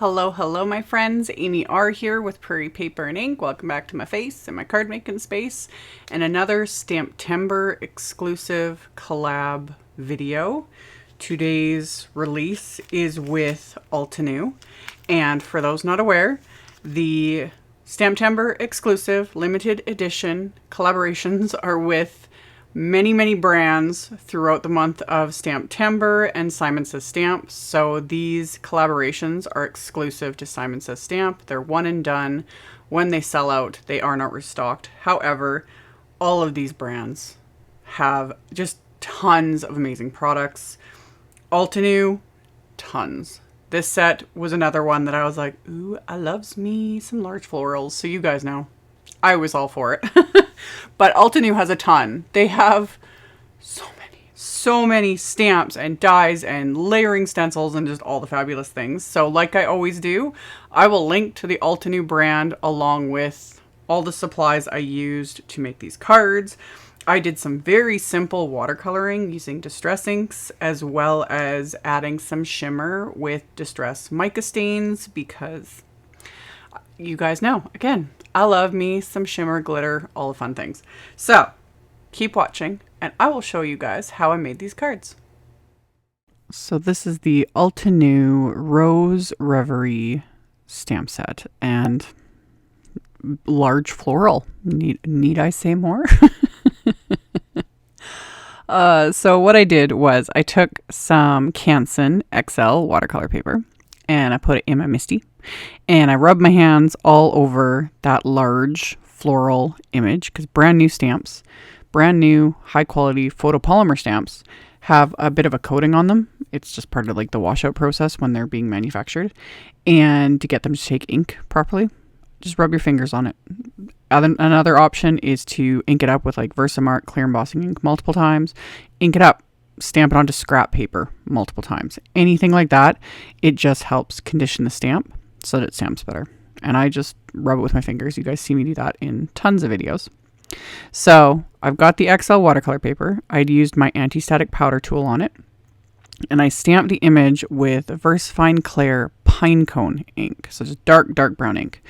Hello, hello, my friends. AmyR here with Prairie Paper and Ink. Welcome back to my face and my card making space and another STAMPtember exclusive collab video. Today's release is with AlteNew, and for those not aware, the STAMPtember exclusive limited edition collaborations are with many brands throughout the month of STAMPtember and Simon Says Stamp. So these collaborations are exclusive to Simon Says Stamp. They're one and done. When they sell out, they are not restocked. However, all of these brands have just tons of amazing products. AlteNew, tons. This set was another one that I was like, ooh, I loves me some large florals. So you guys know, I was all for it. But AlteNew has a ton. They have so many stamps and dies and layering stencils and just all the fabulous things. So like I always do, I will link to the AlteNew brand along with all the supplies I used to make these cards. I did some very simple watercoloring using distress inks, as well as adding some shimmer with distress mica stains, because you guys know, again, I love me some shimmer, glitter, all the fun things. So keep watching and I will show you guys how I made these cards. So this is the AlteNew Rose Reverie stamp set and large floral. Need I say more? So what I did was I took some Canson XL watercolor paper and I put it in my MISTI. And I rubbed my hands all over that large floral image, because brand new stamps, brand new high quality photopolymer stamps have a bit of a coating on them. It's just part of like the washout process when they're being manufactured. And to get them to take ink properly, just rub your fingers on it. Another option is to ink it up with like VersaFine clear embossing ink multiple times. Ink it up. Stamp it onto scrap paper multiple times. Anything like that, it just helps condition the stamp so that it stamps better. And I just rub it with my fingers. You guys see me do that in tons of videos. So I've got the XL watercolor paper. I'd used my anti-static powder tool on it. And I stamped the image with VersaFine Clair PINECONE ink. So just dark brown ink.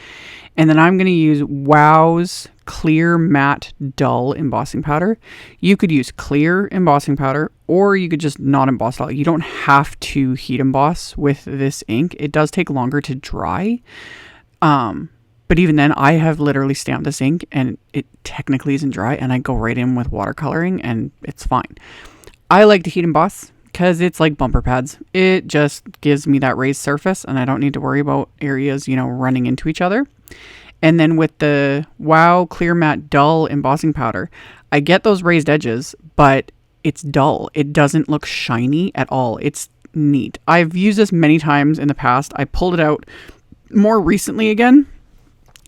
And then I'm going to use Wow's clear matte dull embossing powder. You could use clear embossing powder, or you could just not emboss at all. You don't have to heat emboss with this ink. It does take longer to dry. But even then, I have literally stamped this ink and it technically isn't dry, and I go right in with watercoloring and it's fine. I like to heat emboss because it's like bumper pads. It just gives me that raised surface and I don't need to worry about areas, running into each other. And then with the Wow Clear Matte Dull embossing powder, I get those raised edges, but it's dull. It doesn't look shiny at all. It's neat. I've used this many times in the past. I pulled it out more recently again,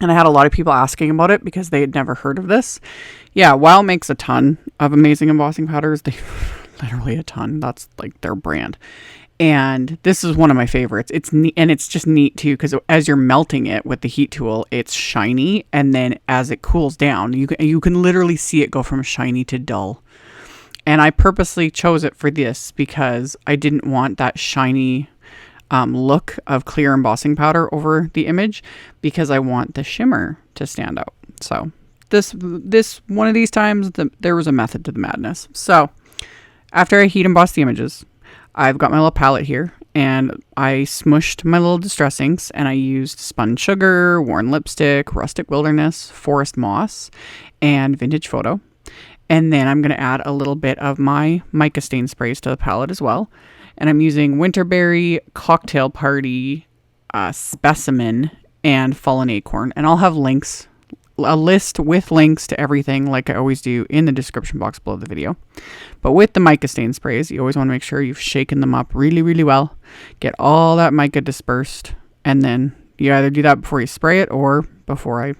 and I had a lot of people asking about it because they had never heard of this. Yeah, Wow makes a ton of amazing embossing powders. They literally a ton. That's like their brand. And this is one of my favorites. It's neat, and it's just neat too, because as you're melting it with the heat tool, it's shiny, and then as it cools down, you can literally see it go from shiny to dull. And I purposely chose it for this because I didn't want that shiny look of clear embossing powder over the image, because I want the shimmer to stand out. So this one of these times, there was a method to the madness. So after I heat emboss the images, I've got my little palette here, and I smushed my little distress inks, and I used Spun Sugar, Worn Lipstick, Rustic Wilderness, Forest Moss, and Vintage Photo. And then I'm going to add a little bit of my mica stain sprays to the palette as well. And I'm using Winterberry, Cocktail Party, Specimen, and Fallen Acorn. And I'll have links, a list with links to everything like I always do in the description box below the video. But with the mica stain sprays, you always want to make sure you've shaken them up really well. Get all that mica dispersed, and then you either do that before you spray it or before I,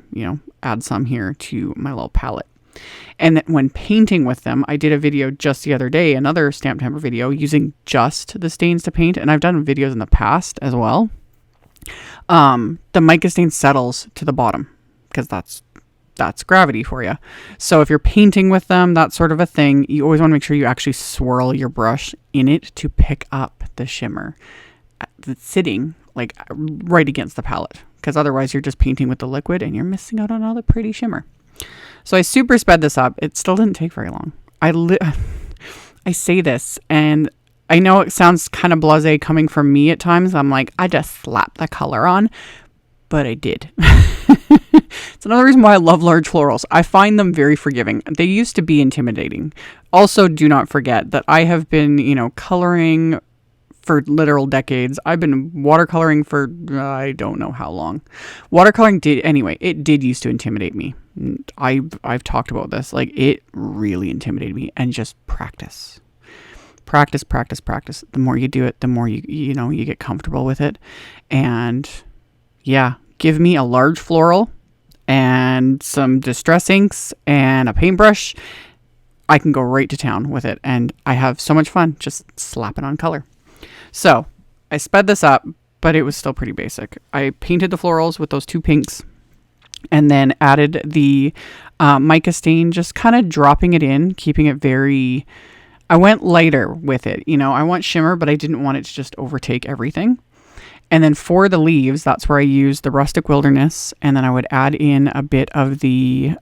add some here to my little palette. And then when painting with them, I did a video just the other day, another STAMPtember video, using just the stains to paint. And I've done videos in the past as well. The mica stain settles to the bottom, because that's gravity for you. So if you're painting with them, that sort of a thing, you always want to make sure you actually swirl your brush in it to pick up the shimmer that's sitting like right against the palette, because otherwise you're just painting with the liquid and you're missing out on all the pretty shimmer. So I super sped this up. It still didn't take very long. I say this, and I know it sounds kind of blasé coming from me at times. I'm like, I just slapped the color on, but I did. It's another reason why I love large florals. I find them very forgiving. They used to be intimidating. Also, do not forget that I have been, coloring for literal decades. I've been watercoloring for I don't know how long. Watercoloring did used to intimidate me. I've talked about this. Like, it really intimidated me. And just practice. Practice. The more you do it, the more you get comfortable with it. And yeah, give me a large floral and some distress inks and a paintbrush. I can go right to town with it, and I have so much fun just slapping on color. So I sped this up, but it was still pretty basic. I painted the florals with those 2 pinks, and then added the mica stain, just kind of dropping it in, keeping it very... I went lighter with it. I want shimmer, but I didn't want it to just overtake everything. And then for the leaves, that's where I used the Rustic Wilderness. And then I would add in a bit of the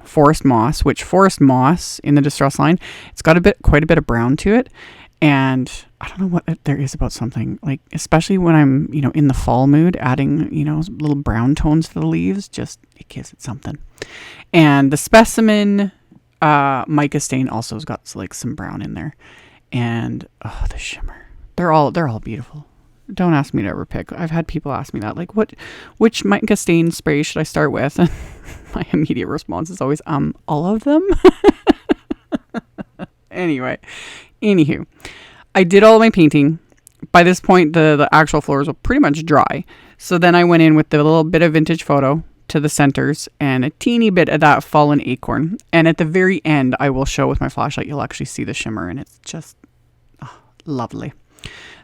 Forest Moss, which Forest Moss in the Distress line, it's got quite a bit of brown to it. And I don't know what there is about something, like, especially when I'm, in the fall mood, adding, little brown tones to the leaves, just, it gives it something. And the Specimen mica stain also has got like some brown in there. And, oh, the shimmer. They're all beautiful. Don't ask me to ever pick. I've had people ask me that, like, which mica stain spray should I start with? And my immediate response is always, all of them. Anywho, I did all of my painting. By this point, the actual floors were pretty much dry. So then I went in with the little bit of vintage photo to the centers and a teeny bit of that fallen acorn. And at the very end, I will show with my flashlight, you'll actually see the shimmer, and it's just lovely.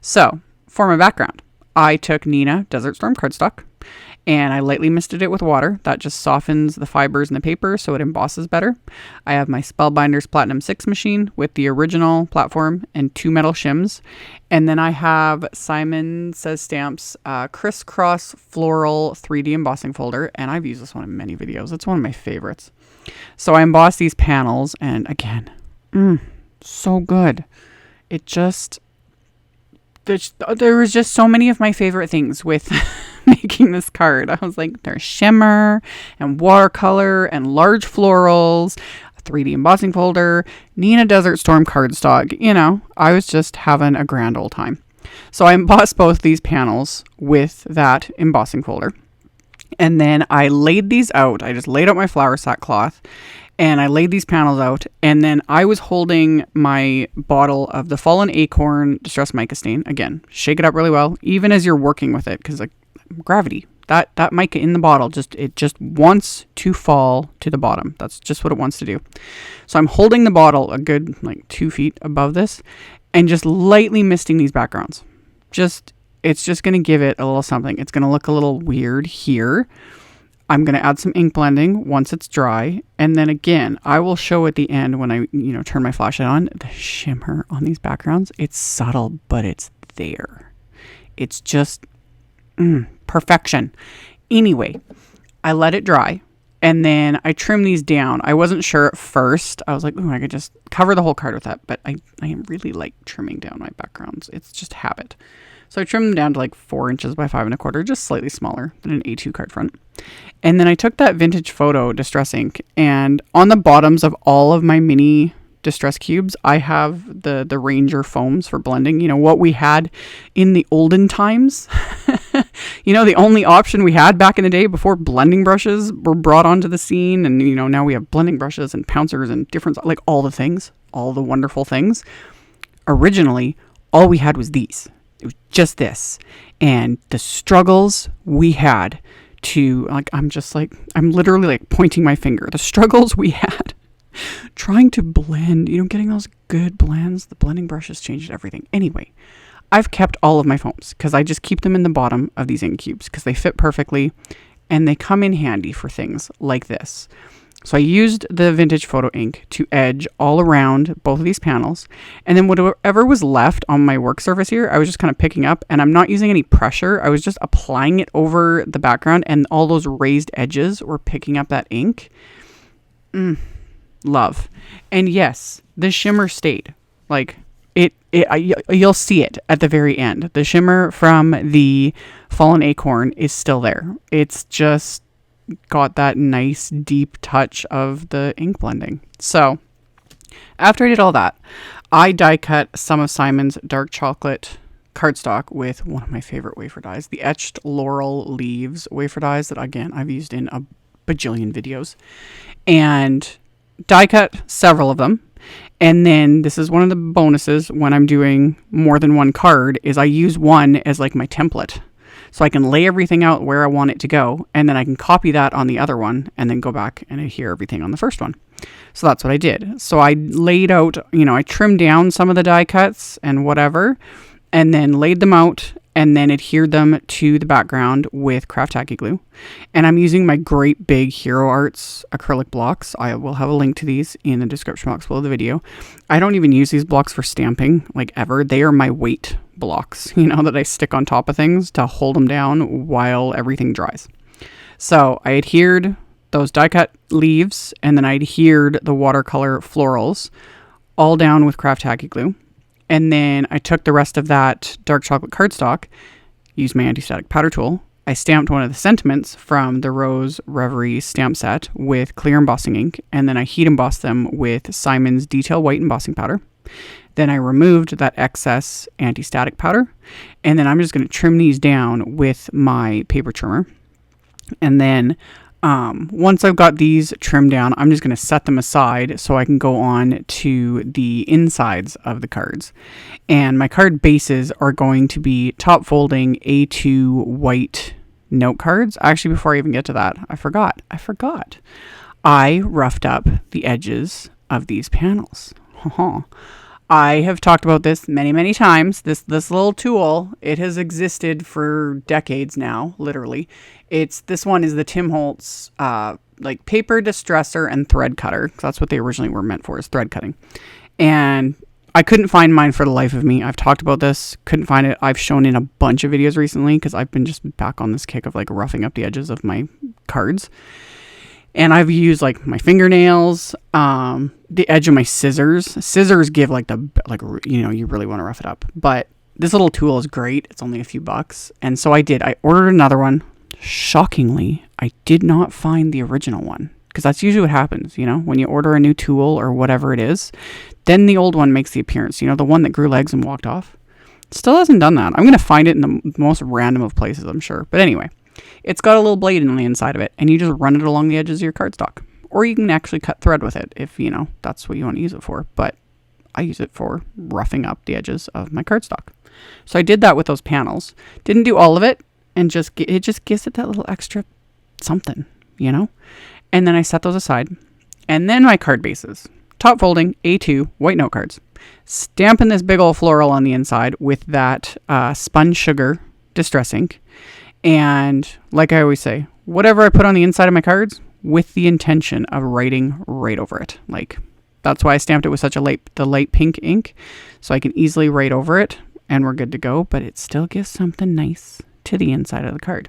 So for my background, I took Nina Desert Storm cardstock and I lightly misted it with water. That just softens the fibers in the paper so it embosses better. I have my Spellbinders Platinum 6 machine with the original platform and 2 metal shims. And then I have Simon Says Stamps Crisscross Floral 3D embossing folder. And I've used this one in many videos. It's one of my favorites. So I embossed these panels, and again, so good. It just... There was just so many of my favorite things with making this card. I was like, there's shimmer and watercolor and large florals, a 3D embossing folder, Nina Desert Storm cardstock. I was just having a grand old time. So I embossed both these panels with that embossing folder. And then I laid these out. I just laid out my flour sack cloth. And I laid these panels out, and then I was holding my bottle of the Fallen Acorn Distress Mica Stain. Again, shake it up really well, even as you're working with it, because like gravity, that mica in the bottle, it just wants to fall to the bottom. That's just what it wants to do. So I'm holding the bottle a good 2 feet above this, and just lightly misting these backgrounds. It's just going to give it a little something. It's going to look a little weird here. I'm going to add some ink blending once it's dry. And then again, I will show at the end when I, turn my flashlight on, the shimmer on these backgrounds. It's subtle, but it's there. It's just perfection. Anyway, I let it dry and then I trim these down. I wasn't sure at first. I was like, I could just cover the whole card with that. But I really like trimming down my backgrounds. It's just habit. So I trimmed them down to 4 inches by 5 1/4, just slightly smaller than an A2 card front. And then I took that vintage photo distress ink, and on the bottoms of all of my mini distress cubes, I have the Ranger foams for blending. What we had in the olden times. The only option we had back in the day before blending brushes were brought onto the scene. And, now we have blending brushes and pouncers and different, all the things, all the wonderful things. Originally, all we had was these. It was just this. And the struggles we had to, I'm literally pointing my finger. The struggles we had trying to blend, getting those good blends. The blending brushes changed everything. Anyway, I've kept all of my foams because I just keep them in the bottom of these ink cubes because they fit perfectly and they come in handy for things like this. So I used the vintage photo ink to edge all around both of these panels. And then whatever was left on my work surface here, I was just kind of picking up, and I'm not using any pressure. I was just applying it over the background, and all those raised edges were picking up that ink. Love. And yes, the shimmer stayed. Like you'll see it at the very end. The shimmer from the Fallen Acorn is still there. It's just got that nice deep touch of the ink blending. So after I did all that, I die cut some of Simon's dark chocolate cardstock with one of my favorite wafer dies, the etched laurel leaves wafer dies that, again, I've used in a bajillion videos, and die cut several of them. And then this is one of the bonuses when I'm doing more than one card, is I use one as like my template. So I can lay everything out where I want it to go, and then I can copy that on the other one and then go back and adhere everything on the first one. So that's what I did. So I laid out, I trimmed down some of the die cuts and whatever, and then laid them out and then adhered them to the background with craft tacky glue. And I'm using my great big Hero Arts acrylic blocks. I will have a link to these in the description box below the video. I don't even use these blocks for stamping, like, ever. They are my weight blocks, that I stick on top of things to hold them down while everything dries. So I adhered those die cut leaves, and then I adhered the watercolor florals all down with craft tacky glue. And then I took the rest of that dark chocolate cardstock, used my anti-static powder tool. I stamped one of the sentiments from the Rose Reverie stamp set with clear embossing ink, and then I heat embossed them with Simon's Detail White embossing powder. Then I removed that excess anti-static powder, and then I'm just going to trim these down with my paper trimmer. And then once I've got these trimmed down, I'm just going to set them aside so I can go on to the insides of the cards. And my card bases are going to be top folding A2 white note cards. Actually, before I even get to that, I forgot. I roughed up the edges of these panels. I have talked about this many, many times. This little tool, it has existed for decades now, literally. This one is the Tim Holtz paper distresser and thread cutter. That's what they originally were meant for, is thread cutting. And I couldn't find mine for the life of me. I've talked about this, couldn't find it. I've shown in a bunch of videos recently because I've been just back on this kick of roughing up the edges of my cards. And I've used my fingernails, the edge of my scissors. Scissors give you really want to rough it up. But this little tool is great. It's only a few bucks. And so I did. I ordered another one. Shockingly, I did not find the original one. Because that's usually what happens, when you order a new tool or whatever it is. Then the old one makes the appearance. The one that grew legs and walked off. Still hasn't done that. I'm going to find it in the most random of places, I'm sure. But anyway. It's got a little blade on the inside of it, and you just run it along the edges of your cardstock. Or you can actually cut thread with it if, that's what you want to use it for. But I use it for roughing up the edges of my cardstock. So I did that with those panels. Didn't do all of it, and it just gives it that little extra something, And then I set those aside. And then my card bases. Top folding, A2, white note cards. Stamping this big old floral on the inside with that spun sugar distress ink. And like I always say, whatever I put on the inside of my cards, with the intention of writing right over it. That's why I stamped it with such the light pink ink, so I can easily write over it, and we're good to go, but it still gives something nice to the inside of the card.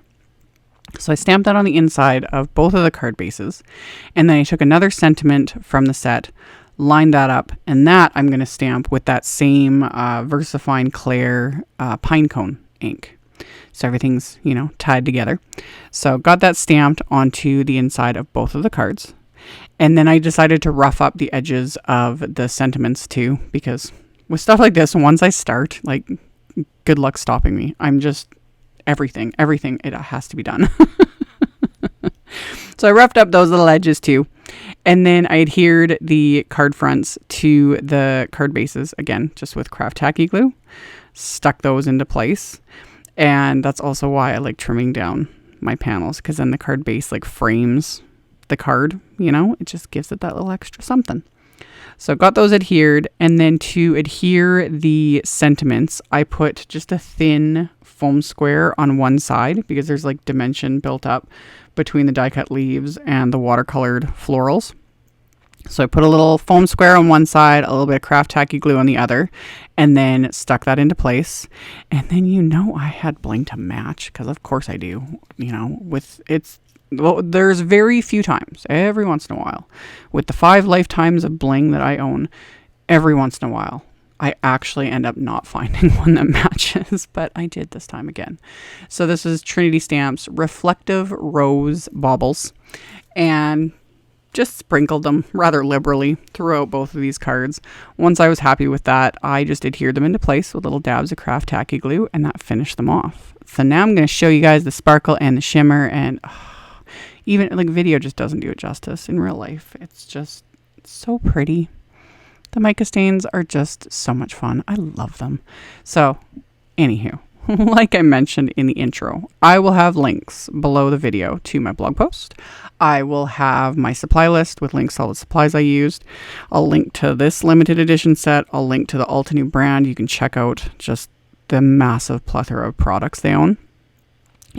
So I stamped that on the inside of both of the card bases, and then I took another sentiment from the set, lined that up, and that I'm going to stamp with that same VersaFine Clair PINECONE ink. So everything's, tied together. So got that stamped onto the inside of both of the cards. And then I decided to rough up the edges of the sentiments too, because with stuff like this, once I start, good luck stopping me. I'm just, everything, it has to be done. So I roughed up those little edges too. And then I adhered the card fronts to the card bases, again, just with craft tacky glue. Stuck those into place. And that's also why I like trimming down my panels, because then the card base frames the card, it just gives it that little extra something. So got those adhered, and then to adhere the sentiments, I put just a thin foam square on one side because there's dimension built up between the die cut leaves and the watercolored florals. So I put a little foam square on one side, a little bit of craft tacky glue on the other, and then stuck that into place. And then, you know, I had bling to match, because of course I do, you know, well, there's very few times, every once in a while, with the 5 lifetimes of bling that I own, every once in a while, I actually end up not finding one that matches, but I did this time again. So this is Trinity Stamps Reflective Rose Baubles, and just sprinkled them rather liberally throughout both of these cards. Once I was happy with that, I just adhered them into place with little dabs of craft tacky glue, and that finished them off. So now I'm going to show you guys the sparkle and the shimmer, and even like video just doesn't do it justice in real life. It's just so pretty. The mica stains are just so much fun. I love them. So anywho, like I mentioned in the intro, I will have links below the video to my blog post. I will have my supply list with links to all the supplies I used. I'll link to this limited edition set. I'll link to the AlteNew brand. You can check out just the massive plethora of products they own.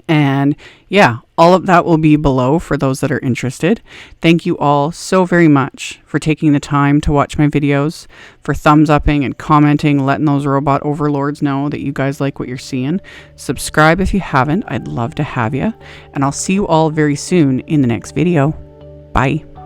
And yeah, all of that will be below for those that are interested. Thank you all so very much for taking the time to watch my videos, for thumbs upping and commenting, letting those robot overlords know that you guys like what you're seeing. Subscribe if you haven't. I'd love to have you. And I'll see you all very soon in the next video. Bye.